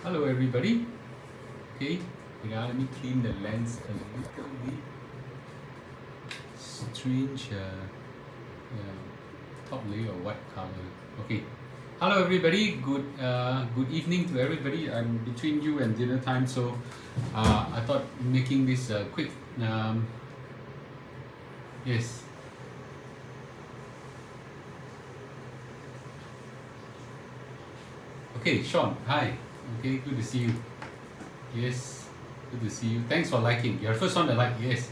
Hello everybody. Okay, now let me clean the lens a little bit. Strange top layer of white color. Okay. Hello everybody. Good evening to everybody. I'm between you and dinner time, so I thought making this quick. Yes. Okay, Sean. Hi. Okay, good to see you. Yes, good to see you. Thanks for liking. You're the first one to like. Yes.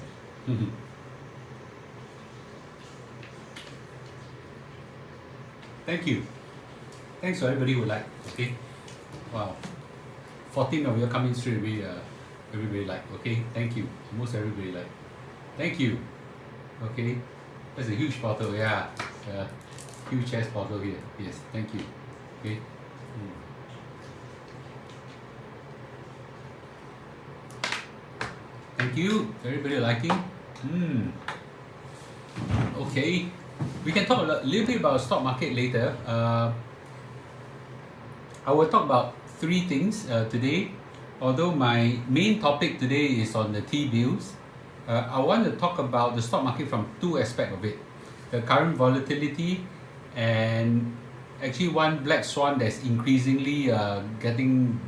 Thank you. Thanks for everybody who like. Okay. Wow. 14 of you are coming straight away. Everybody like. Okay. Thank you. Almost everybody like. Thank you. Okay. That's a huge bottle. Yeah. Huge chest bottle here. Yes. Thank you. Okay. Thank you. Everybody liking? Okay. We can talk a little bit about stock market later. I will talk about three things today. Although my main topic today is on the T-bills, I want to talk about the stock market from two aspects of it. The current volatility and actually one black swan that's increasingly getting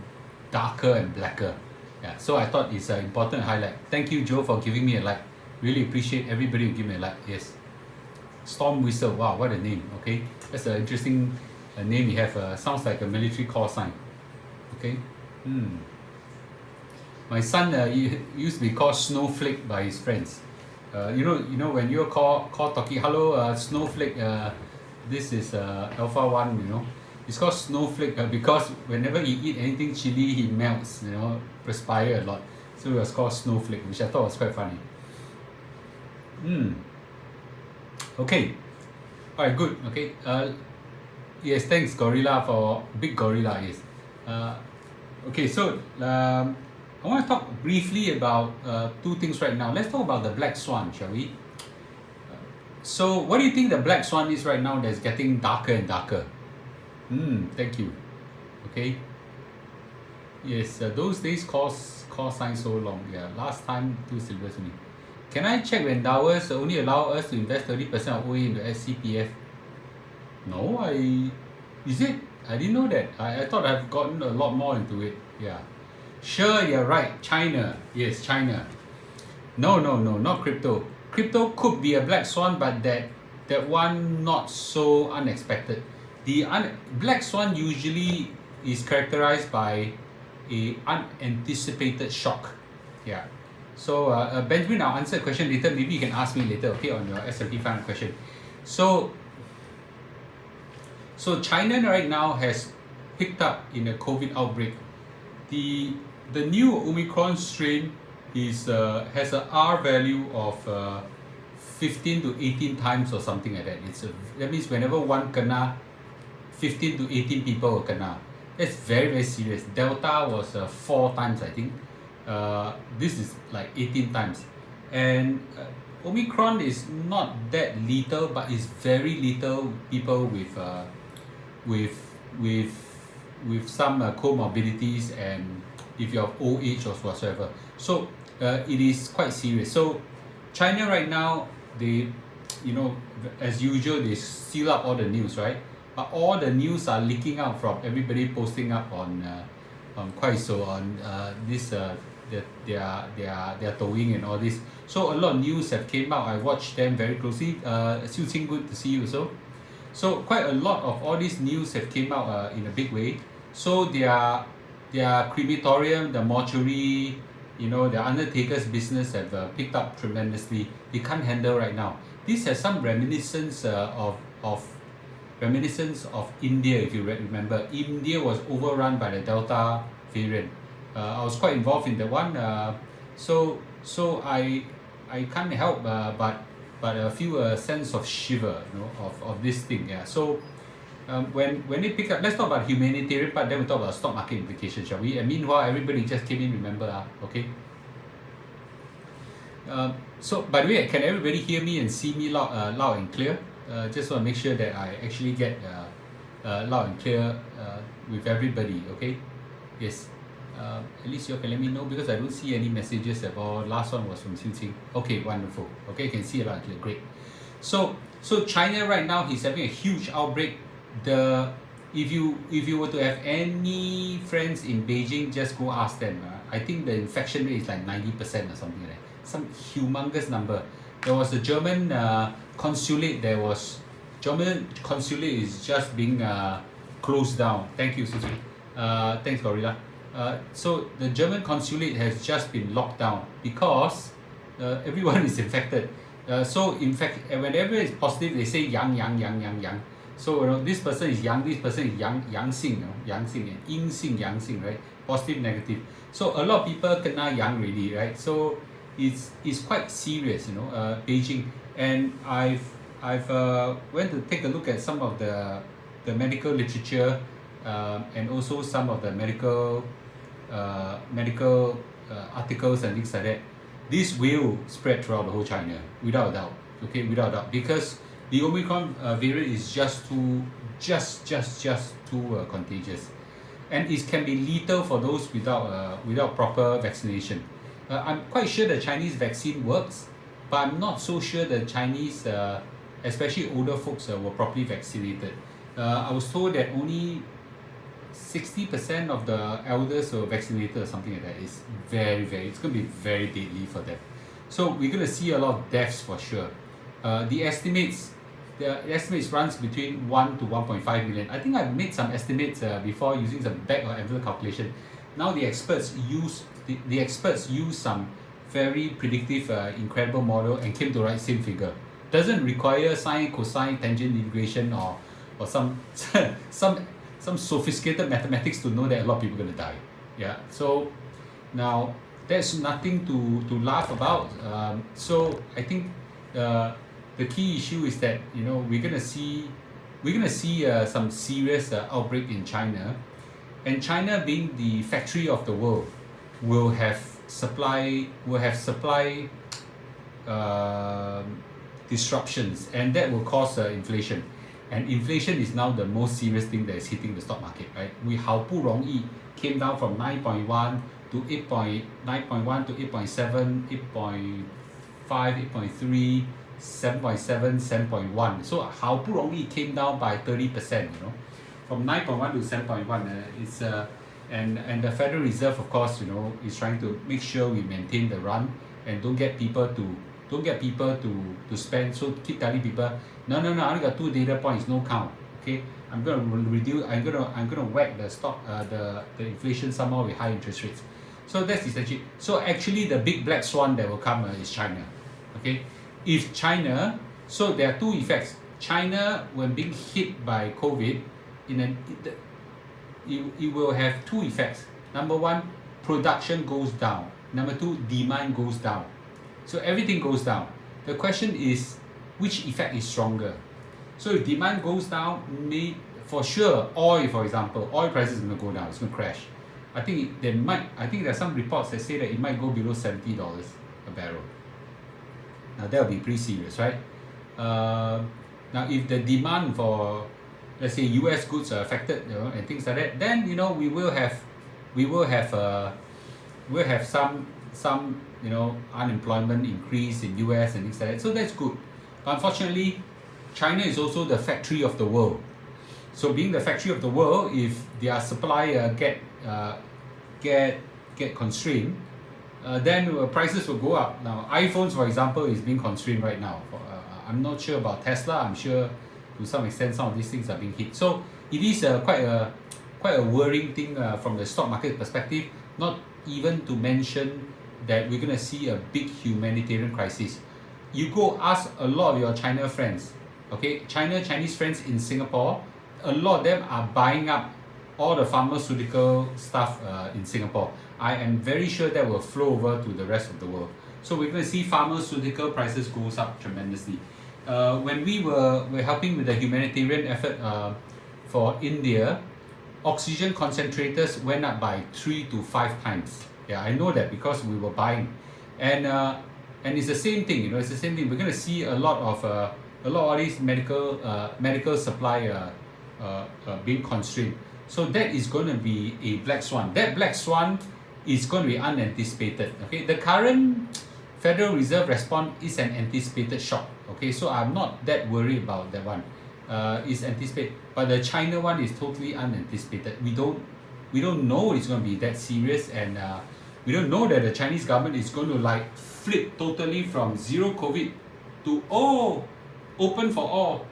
darker and blacker. Yeah, so I thought it's an important highlight. Thank you, Joe, for giving me a like. Really appreciate everybody who give me a like. Yes. Storm Whistle. Wow, what a name. Okay, that's an interesting name you have. Sounds like a military call sign. Okay. My son used to be called Snowflake by his friends. You know when you're call talking, hello, Snowflake. This is Alpha One. You know, it's called Snowflake because whenever he eat anything chili, he melts. You know, perspire a lot. So it was called Snowflake, which I thought was quite funny. Okay. All right. Good. Okay. Yes. Thanks, Gorilla, for Big Gorilla. Yes. Okay. So I want to talk briefly about two things right now. Let's talk about the black swan, shall we? So, what do you think the black swan is right now that's getting darker and darker? Thank you. Okay. Yes, those days call signs so long. Yeah, last time 2 syllables only. Can I check when endowers only allow us to invest 30% of OA into SCPF? No, is it? I didn't know that. I thought I've gotten a lot more into it. Yeah. Sure, you're right. China. Yes, China. No, not crypto. Crypto could be a black swan, but that one not so unexpected. The black swan usually is characterized by a unanticipated shock. Yeah. So Benjamin, I'll answer the question later. Maybe you can ask me later, okay, on your S&P500 question. So China right now has picked up in a COVID outbreak. The new Omicron strain is has a R value of 15 to 18 times or something like that. That means whenever one kena, 15 to 18 people will kena. That's very, very serious. Delta was 4 times, I think. This is like 18 times. And Omicron is not that lethal, but it's very lethal people with some comorbidities, and if you're of old age or whatsoever. So it is quite serious. So China right now, they, as usual, they seal up all the news, right? But all the news are leaking out from everybody posting up on Kuaiso, on their Douyin and all this. So a lot of news have came out. I watched them very closely. Xiu Qing, good to see you also. So quite a lot of all these news have came out in a big way. So their crematorium, the mortuary, the undertaker's business have picked up tremendously. They can't handle right now. This has some reminiscence of India, if you remember. India was overrun by the Delta variant. I was quite involved in that one. So I can't help but feel a sense of shiver, of this thing. Yeah. So when they pick up, let's talk about humanitarian part. Then we talk about stock market implications, shall we? And meanwhile, everybody just came in. Remember, okay. So by the way, can everybody hear me and see me loud and clear? Just want to make sure that I actually get loud and clear with everybody. Okay, yes. At least you can let me know because I don't see any messages at all. Last one was from Xiu Qing. Okay, wonderful. Okay, you can see it. Okay, great. So China right now is having a huge outbreak. If you were to have any friends in Beijing, just go ask them. I think the infection rate is like 90% or something like that. Some humongous number. There was a German consulate. German consulate is just being closed down. Thank you, Susie. Thanks, Gorilla. So the German consulate has just been locked down because everyone is infected. So in fact, whenever it's positive, they say yang. So this person is yang, this person is yang xing, and yin xing, yang xing, right? Positive, negative. So a lot of people kena yang already, right? So it's quite serious, Beijing. And I've went to take a look at some of the medical literature, and also some of the medical articles and things like that. This will spread throughout the whole China, without a doubt. Okay, without a doubt, because the Omicron variant is just too contagious, and it can be lethal for those without proper vaccination. I'm quite sure the Chinese vaccine works, but I'm not so sure the Chinese, especially older folks, were properly vaccinated. I was told that only 60% of the elders were vaccinated or something like that. It's it's going to be very deadly for them. So we're going to see a lot of deaths for sure. The estimates runs between 1 to 1.5 million. I think I've made some estimates before using some back or envelope calculation. Now the experts use some very predictive, incredible model and came to the right same figure. Doesn't require sine, cosine, tangent integration or some some sophisticated mathematics to know that a lot of people are going to die. Yeah. So now there's nothing to laugh about. So I think the key issue is that we're going to see some serious outbreak in China, and China being the factory of the world will have supply disruptions, and that will cause inflation. And inflation is now the most serious thing that is hitting the stock market, right? We 好不容易 came down from 9.1 to 9.1 to 8.7, 8.5, 8.3, 7.7, 7.1. So 好不容易 came down by 30%, from 9.1 to 7.1. It's and the Federal Reserve, of course, is trying to make sure we maintain the run and don't get people to spend. So keep telling people, no, I only got 2 data points, no count. Okay, I'm gonna reduce. I'm gonna whack the stock, the inflation somehow with high interest rates. So that's essentially. So actually, the big black swan that will come is China. Okay, if China, so there are two effects. China, when being hit by COVID, it will have two effects. Number one, production goes down. Number two, demand goes down. So everything goes down. The question is, which effect is stronger? So if demand goes down, for sure, oil, for example, oil prices is going to go down. It's going to crash. I think there are some reports that say that it might go below $70 a barrel. Now that will be pretty serious, right? Now if the demand for, let's say, US goods are affected, and things like that, then we will have some unemployment increase in US and things like that. So that's good. But unfortunately, China is also the factory of the world. So being the factory of the world, if their supply get constrained, then prices will go up. Now iPhones, for example, is being constrained right now. I'm not sure about Tesla. I'm sure to some extent some of these things are being hit. So it is quite a worrying thing from the stock market perspective. Not even to mention that we're going to see a big humanitarian crisis. You go ask a lot of your China friends, okay, Chinese friends in Singapore, a lot of them are buying up all the pharmaceutical stuff in Singapore. I am very sure that will flow over to the rest of the world. So we're going to see pharmaceutical prices goes up tremendously. When we were helping with the humanitarian effort for India, oxygen concentrators went up by 3 to 5 times. Yeah, I know that because we were buying, and it's the same thing. It's the same thing. We're going to see a lot of these medical supply being constrained. So that is going to be a black swan. That black swan is going to be unanticipated. Okay, the current Federal Reserve response is an anticipated shock. Okay, so I'm not that worried about that one. It's anticipated, but the China one is totally unanticipated. We don't know it's going to be that serious, and we don't know that the Chinese government is going to like flip totally from zero COVID to open for all.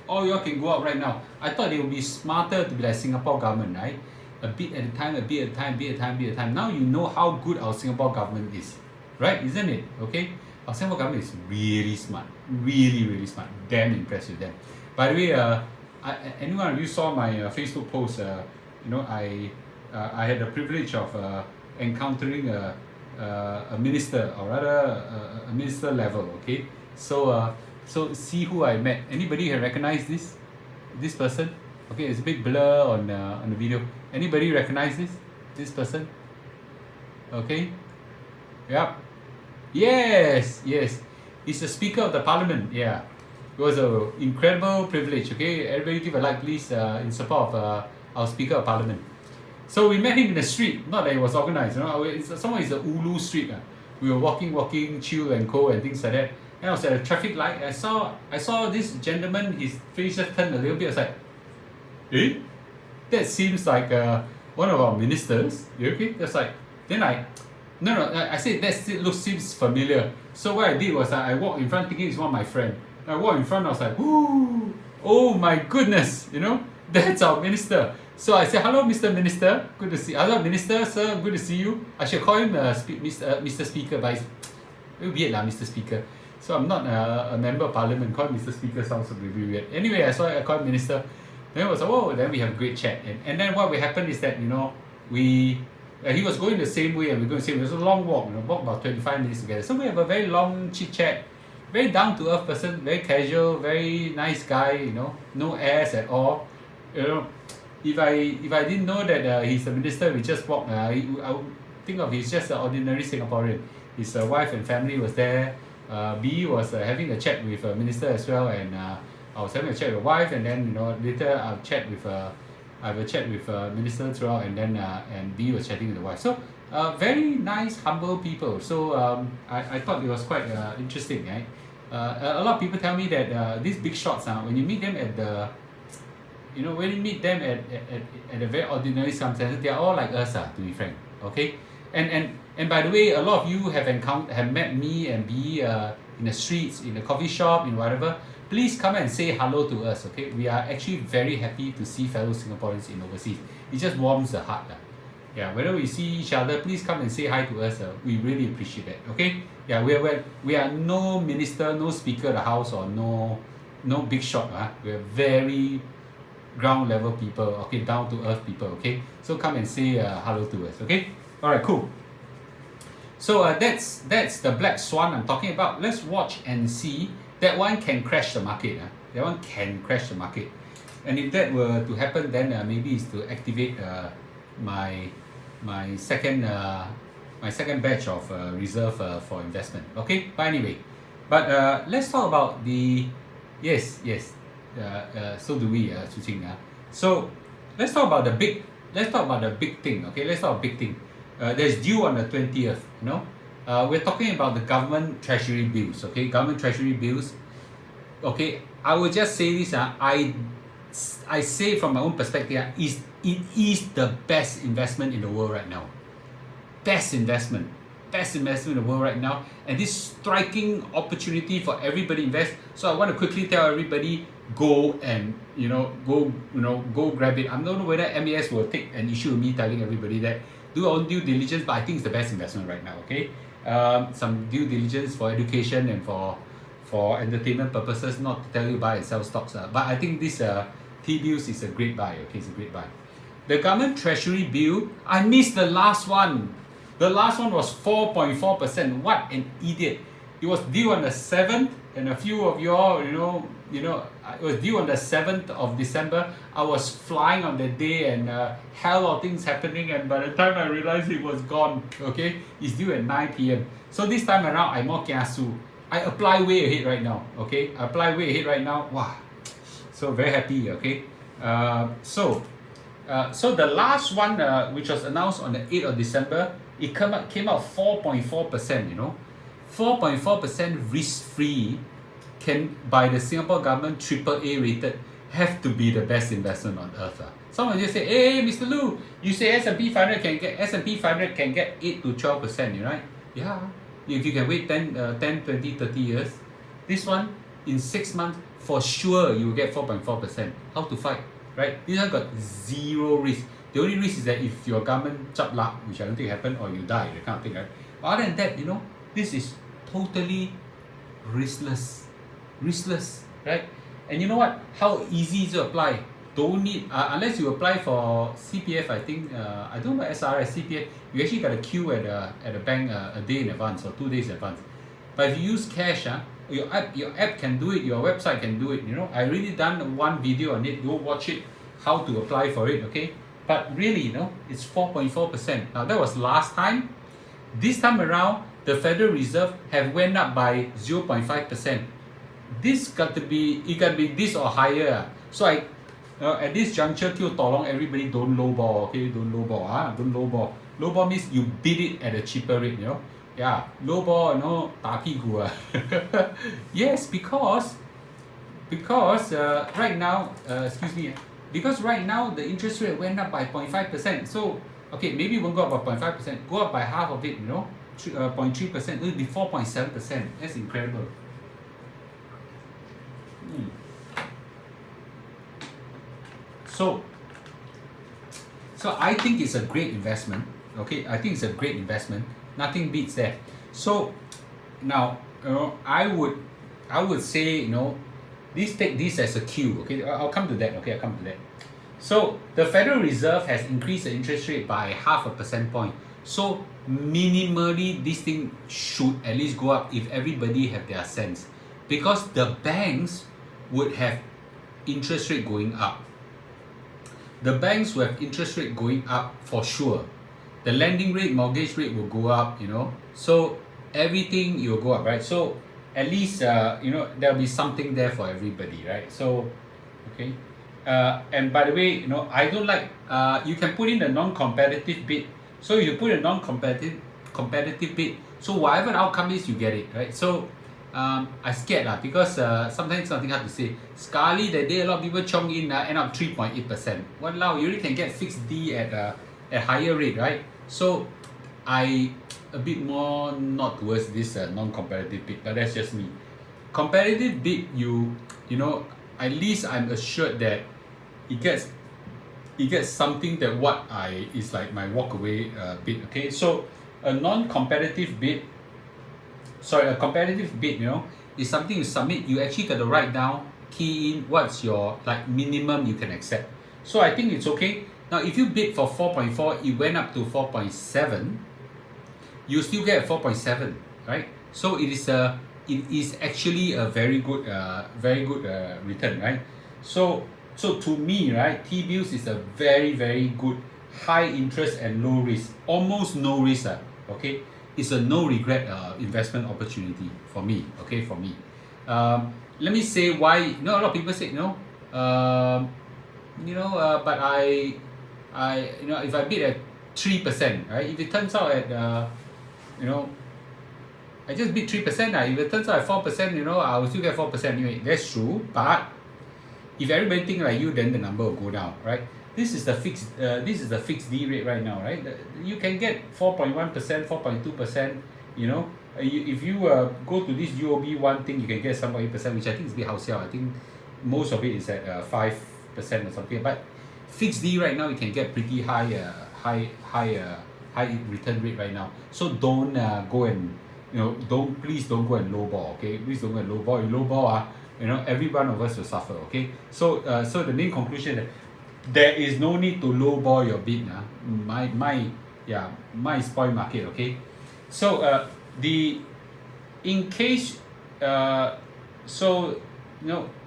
All y'all can go out right now. I thought it would be smarter to be like Singapore government, right? A bit at a time, a bit at a time, bit at a time, bit at a time. Now you know how good our Singapore government is, right? Isn't it? Okay? Our Singapore government is really smart. Really, really smart. Damn impressed with them. By the way, anyone of you saw my Facebook post? I had the privilege of encountering a minister, or rather a minister level. Okay, so see who I met. Anybody can recognize this person? Okay, it's a bit blur on the video. Anybody recognize this person? Okay, yep, yes, he's the Speaker of the Parliament. Yeah, it was an incredible privilege. Okay, everybody give a like please in support of our Speaker of Parliament. So we met him in the street, not that it was organized, someone is the Ulu street. We were walking, chill and co and things like that. And I was at a traffic light. I saw this gentleman, his face just turned a little bit. I was like, that seems like one of our ministers. You okay? That's like, then I said that seems familiar. So what I did was I walked in front thinking it's one of my friends. I walked in front, I was like, ooh, oh my goodness, that's our minister. So I said, hello, Mr. Minister, good to see you. Hello, Minister, sir, good to see you. I should call him Mr. Speaker, but it's weird, Mr. Speaker. So I'm not a member of Parliament. Call him Mr. Speaker sounds a bit weird. Anyway, I called him Minister. Then it was then we have a great chat. And then what will happen is that, he was going the same way and we're going the same way. It was a long walk, walk about 25 minutes together. So we have a very long chit chat. Very down to earth person, very casual, very nice guy, no airs at all. If I didn't know that he's a minister, we just walk. I would think of he's just an ordinary Singaporean. His wife and family was there. B was having a chat with a minister as well, and I was having a chat with wife, and then later I have a chat with minister throughout, and then and B was chatting with the wife. So very nice, humble people. So I thought it was quite interesting, right? A lot of people tell me that these big shots, when you meet them at the when you meet them at a very ordinary circumstances, they are all like us, to be frank. Okay, and by the way, a lot of you have met me and B in the streets, in the coffee shop, in whatever. Please come and say hello to us. Okay, we are actually very happy to see fellow Singaporeans in overseas. It just warms the heart. Yeah, whenever we see each other, please come and say hi to us. We really appreciate that. Okay, yeah, we are no minister, no speaker of the house, or no big shot. We are very ground level people, okay, down to earth people, okay. So come and say hello to us, okay. All right, cool. So that's the black swan I'm talking about. Let's watch and see. That one can crash the market. That one can crash the market. And if that were to happen, then maybe it's to activate my second batch of reserve for investment. Okay. But anyway, let's talk about the yes. So do we, Chu Ching. So let's talk about the big thing. Okay, let's talk about big thing. There's due on the 20th. We're talking about the government treasury bills. Okay, government treasury bills. Okay, I will just say this. I say from my own perspective, it is the best investment in the world right now. Best investment in the world right now, and this striking opportunity for everybody to invest. So I want to quickly tell everybody, go and go grab it. I don't know whether MAS will take an issue with me telling everybody that do your own due diligence, but I think it's the best investment right now. Okay, some due diligence for education and for entertainment purposes, not to tell you buy and sell stocks. But I think this T-bills is a great buy. Okay, it's a great buy. The government treasury bill, I missed the last one. The last one was 4.4%. What an idiot. It was due on the 7th, and a few of y'all, it was due on the 7th of December. I was flying on that day, and hell of things happening, and by the time I realized it was gone, okay? It's due at 9 p.m. So this time around, I'm more kiasu. I apply way ahead right now, okay? I apply way ahead right now. Wow. So very happy, okay? So the last one, which was announced on the 8th of December, it came out 4.4%, you know. 4.4% risk-free can, by the Singapore government, AAA rated, have to be the best investment on earth. Someone just say, hey, Mr. Lu, you say S&P 500 can get 8 to 12%, right? Yeah, if you can wait 10, 20, 30 years. This one, in 6 months, for sure you will get 4.4%. How to fight, right? This one got zero risk. The only risk is that if your government chap luck, which I don't think happen, or you die, that kind of thing, right? But other than that, you know, this is totally riskless, right? And you know what? How easy to apply? Don't need, unless you apply for CPF, I think, I don't know SRS, CPF, you actually got a queue at the bank a day in advance or 2 days in advance. But if you use cash, your app can do it, your website can do it, you know. I really done one video on it, go watch it, how to apply for it, okay? But really, you know, it's 4.4%. Now that was last time. This time around, the Federal Reserve have went up by 0.5%. This got to be this or higher. So at this juncture, everybody don't lowball, okay? Don't lowball, don't lowball. Lowball means you bid it at a cheaper rate, you know. Yeah, lowball, you know, 打屁股. Yes, because right now, because right now the interest rate went up by 0.5%. So okay, maybe it won't go up by 0.5%, go up by half of it, you know, 0.3%, it will be 4.7%. That's incredible. So I think it's a great investment. Okay, I think it's a great investment. Nothing beats that. So now, you know, I would say, you know, take this as a cue. Okay, I'll come to that. Okay, I'll come to that. So the Federal Reserve has increased the interest rate by 0.5 percentage point. So minimally, this thing should at least go up if everybody have their sense, because the banks would have interest rate going up. The banks will have interest rate going up for sure. The lending rate, mortgage rate will go up, you know. So everything will go up, right? So at least, you know, there'll be something there for everybody, right? So, okay. And by the way, you know, I don't like, you can put in a non-competitive bid. So you put a non-competitive bid. So whatever the outcome is, you get it, right? So I scared because sometimes something hard to say. Sekali that day, a lot of people chong in, end up 3.8%. Walao, you really can get fixed D at higher rate, right? So I a bit more not towards this non-competitive bid, but that's just me. Competitive bid, you know, at least I'm assured that it gets something that what is like my walk away bid. Okay, so a competitive bid, you know, is something you submit. You actually got to write down, key in what's your like minimum you can accept. So I think it's okay. Now if you bid for 4.4, it went up to 4.7, you still get 4.7, right? So it is actually a very good return, right? So to me, right, T-bills is a very, very good high interest and low risk, almost no risk, okay? It's a no regret investment opportunity for me, okay, for me. Let me say why. You know, a lot of people say, but you know, if I bid at 3%, right? If it turns out at you know, I just bid 3%. If it turns out at 4%, you know, I will still get 4% anyway. That's true. But if everybody think like you, then the number will go down, right? This is the fixed D rate right now, right? You can get 4.1%, 4.2%. You know, if you go to this UOB one thing, you can get some 8%, which I think is a bit house. I think most of it is at 5% or something. But fixed D right now, you can get pretty high return rate right now. So don't go and, you know, please don't go and lowball, okay? Please don't go and lowball. You lowball, you know, every one of us will suffer, okay? So the main conclusion that there is no need to lowball your bid. My spoil market, okay? So in case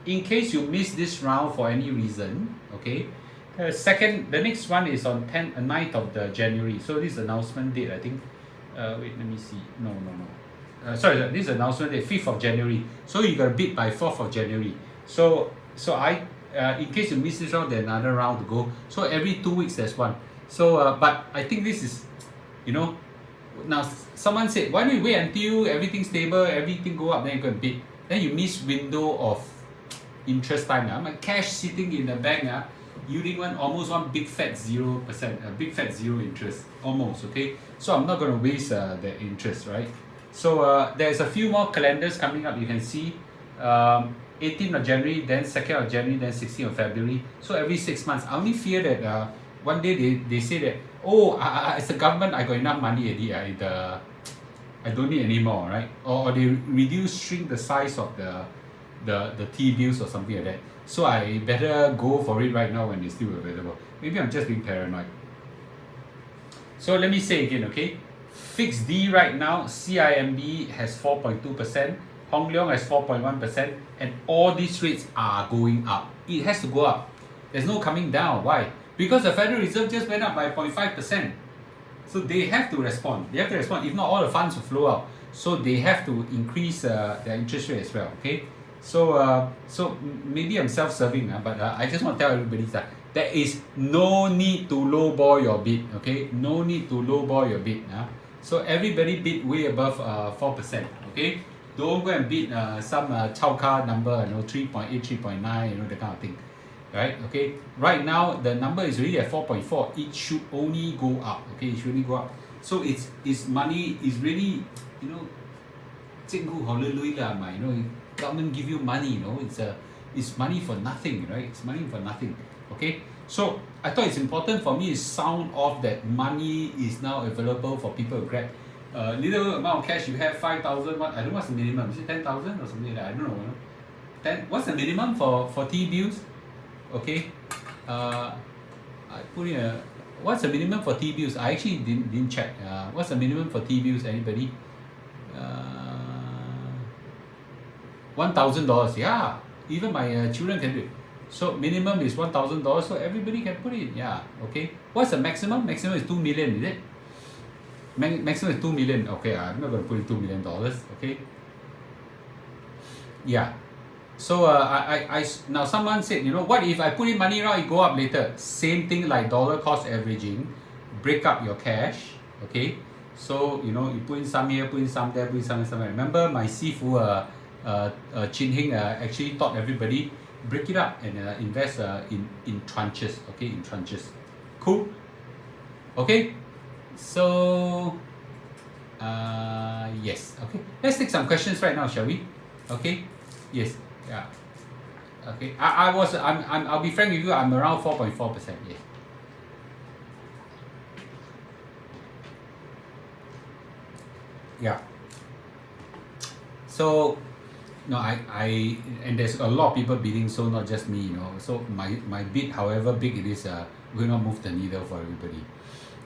in case you miss this round for any reason, okay? The next one is on 9th of January. So this announcement date, I think. Wait, let me see. No. This announcement date 5th of January. So you got to bid by 4th of January. So I in case you miss this round, there's another round to go. So every 2 weeks there's one. So but I think this is, you know, now someone said, why don't you wait until everything's stable, everything go up, then you go and bid. Then you miss window of interest time. My cash sitting in the bank, yielding almost one big fat 0%, a big fat zero interest, almost, okay? So I'm not going to waste the interest, right? So there's a few more calendars coming up, you can see. 18th of January, then 2nd of January, then 16th of February. So every 6 months. I only fear that one day they say that, oh, as a government, I got enough money already. I don't need anymore, right? Or they shrink the size of the T-bills or something like that. So I better go for it right now when it's still available. Maybe I'm just being paranoid. So let me say again, okay? Fixed D right now, CIMB has 4.2%, Hong Leong has 4.1%, and all these rates are going up. It has to go up. There's no coming down. Why? Because the Federal Reserve just went up by 0.5%. So they have to respond. They have to respond. If not, all the funds will flow out. So they have to increase their interest rate as well. Okay. So maybe I'm self-serving, but I just want to tell everybody that there is no need to lowball your bid. Okay. No need to lowball your bid. So everybody bid way above 4%. Okay. Don't go and bid some chao ka number, 3.8, 3.9, that kind of thing. Right? Okay. Right now the number is already at 4.4. It should only go up. Okay, it should only go up. So it's money is really, government give you money, it's money for nothing, right? It's money for nothing. Okay. So I thought it's important for me to sound off that money is now available for people to grab. Little amount of cash you have, 5,000. I don't know what's the minimum. Is it 10,000 or something like that? I don't know. What's the minimum for T-bills? Okay, I put in what's the minimum for T-bills? I actually didn't check. What's the minimum for T-bills? Anybody? $1,000. Yeah, even my children can do it. So minimum is $1,000. So everybody can put it. Yeah. Okay. What's the maximum? Maximum is 2 million. Is it? Maximum is 2 million. Okay. I'm not going to put in $2 million. Okay. Yeah. So I now someone said, what if I put in money now, it go up later? Same thing like dollar cost averaging. Break up your cash. Okay. So you put in some here, put in some there, put in some somewhere. Remember my Sifu Chin Heng actually taught everybody break it up and invest in tranches. Okay, in tranches. Cool. Okay. So yes. Okay. Let's take some questions right now, shall we? Okay. Yes. Yeah. Okay. I'll be frank with you. I'm around 4.4%. Yes. Yeah. So, and there's a lot of people bidding, so not just me, So my bid, however big it is, will not move the needle for everybody.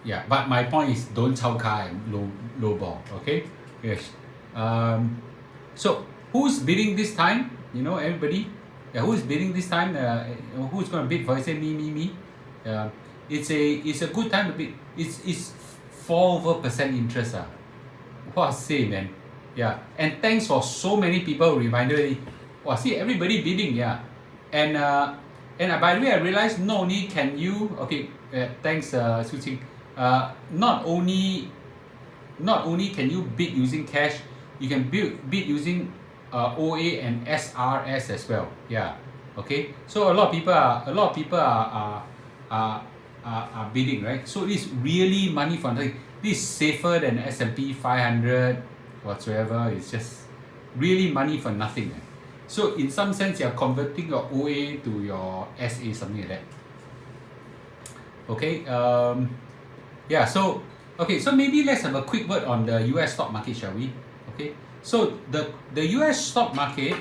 Yeah. But my point is, don't chao ka and low ball. Okay. Yes. So who's bidding this time? Everybody. Yeah, who's bidding this time? Who's going to bid for it? Say me. It's a good time to bid. It's 4% interest. Wow, say man. Yeah, and thanks for so many people reminded me. Wow, see everybody bidding. Yeah, and by the way, I realized not only can you thanks Su Qing. Not only can you bid using cash, you can bid using OA and SRS as well. Yeah. Okay. So a lot of people are bidding, right? So it's really money for nothing. This is safer than S&P 500 whatsoever. It's just really money for nothing. So in some sense, you're converting your OA to your SA, something like that. Okay. Yeah. So maybe let's have a quick word on the US stock market, shall we? Okay. So the US stock market,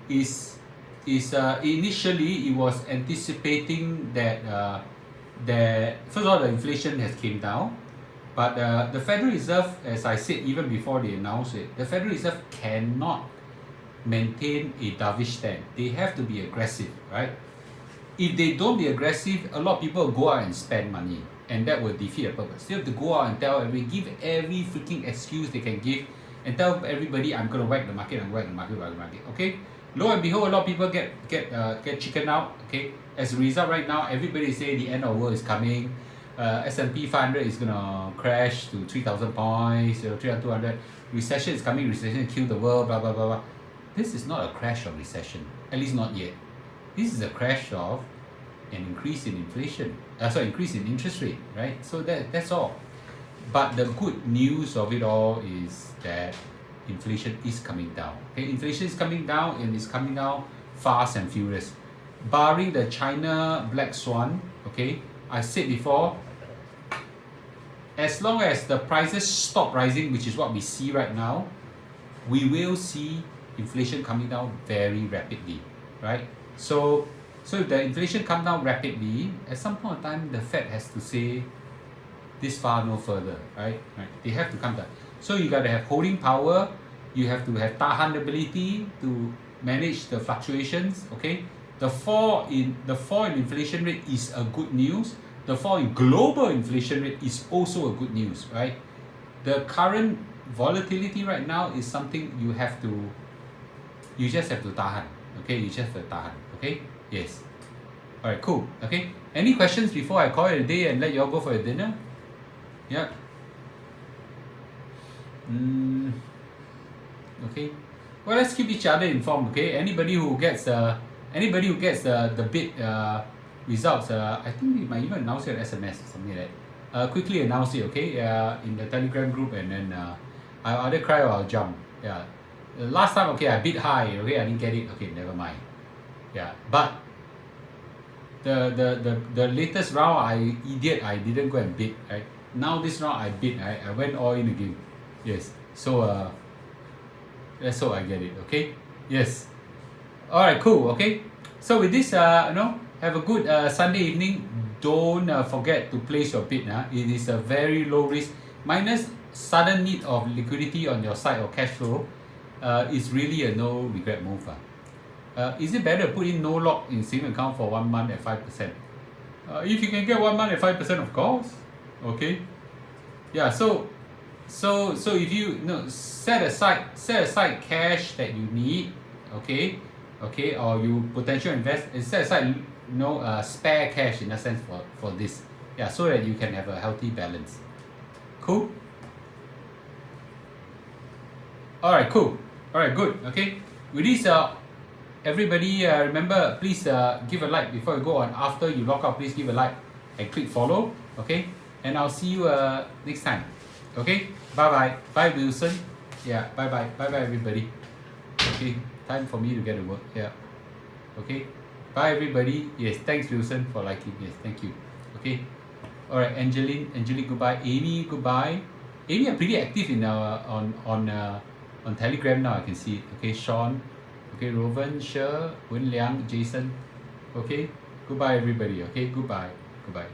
is initially it was anticipating that first of all the inflation has came down, but the Federal Reserve, as I said even before they announced it, the Federal Reserve cannot maintain a dovish stand. They have to be aggressive, right? If they don't be aggressive, a lot of people will go out and spend money, and that will defeat the purpose. They have to go out and give every freaking excuse they can give, and tell everybody, I'm going to whack the market, okay? Lo and behold, a lot of people get chicken out. Okay, as a result, right now everybody say the end of the world is coming. S&P 500 is gonna crash to 3,000 points. 3,200. Recession is coming. Recession will kill the world. Blah blah blah blah. This is not a crash of recession. At least not yet. This is a crash of an increase in inflation. Increase in interest rate. Right. So that's all. But the good news of it all is that inflation is coming down. Okay, inflation is coming down and it's coming down fast and furious. Barring the China black swan, okay, I said before, as long as the prices stop rising, which is what we see right now, we will see inflation coming down very rapidly, right? So if the inflation come down rapidly, at some point in time, the Fed has to say, this far no further, right? They have to come down. So you got to have holding power. You have to have tahan ability to manage the fluctuations. Okay, the fall in inflation rate is a good news. The fall in global inflation rate is also a good news, right? The current volatility right now is something you just have to tahan. Okay, you just have to tahan. Okay, yes. All right, cool. Okay, any questions before I call it a day and let you all go for your dinner? Yeah. Okay. Well, let's keep each other informed. Okay. Anybody who gets the bid results, I think we might even announce it on SMS or something like that. Quickly announce it. Okay. In the Telegram group, and then I'll either cry or I'll jump. Yeah. Last time, okay, I bid high. Okay, I didn't get it. Okay, never mind. Yeah. But the latest round, I didn't go and bid. Right. Now this round I bid, I went all in again. Yes. So let's hope I get it. Okay. Yes. All right. Cool. Okay. So with this, have a good Sunday evening. Don't forget to place your bid. It is a very low risk, minus sudden need of liquidity on your side or cash flow. It's really a no regret move. Is it better to put in no lock in saving account for 1 month at 5%? If you can get 1 month at 5%, of course. Okay, yeah. So if you set aside cash that you need, okay, or you potential invest, set aside spare cash in a sense for this, yeah, so that you can have a healthy balance. Cool. All right, cool. All right, good. Okay, with this, everybody, remember, please give a like before you go on. After you log out, please give a like and click follow. Okay. And I'll see you next time. Okay? Bye-bye. Bye, Wilson. Yeah, bye-bye. Bye-bye, everybody. Okay, time for me to get to work. Yeah. Okay? Bye, everybody. Yes, thanks, Wilson, for liking. Yes, thank you. Okay? All right, Angelique, goodbye. Amy, goodbye. Amy are pretty active in on Telegram now, I can see it. Okay, Sean. Okay, Rovan, Sher, Wen Liang, Jason. Okay? Goodbye, everybody. Okay? Goodbye. Goodbye.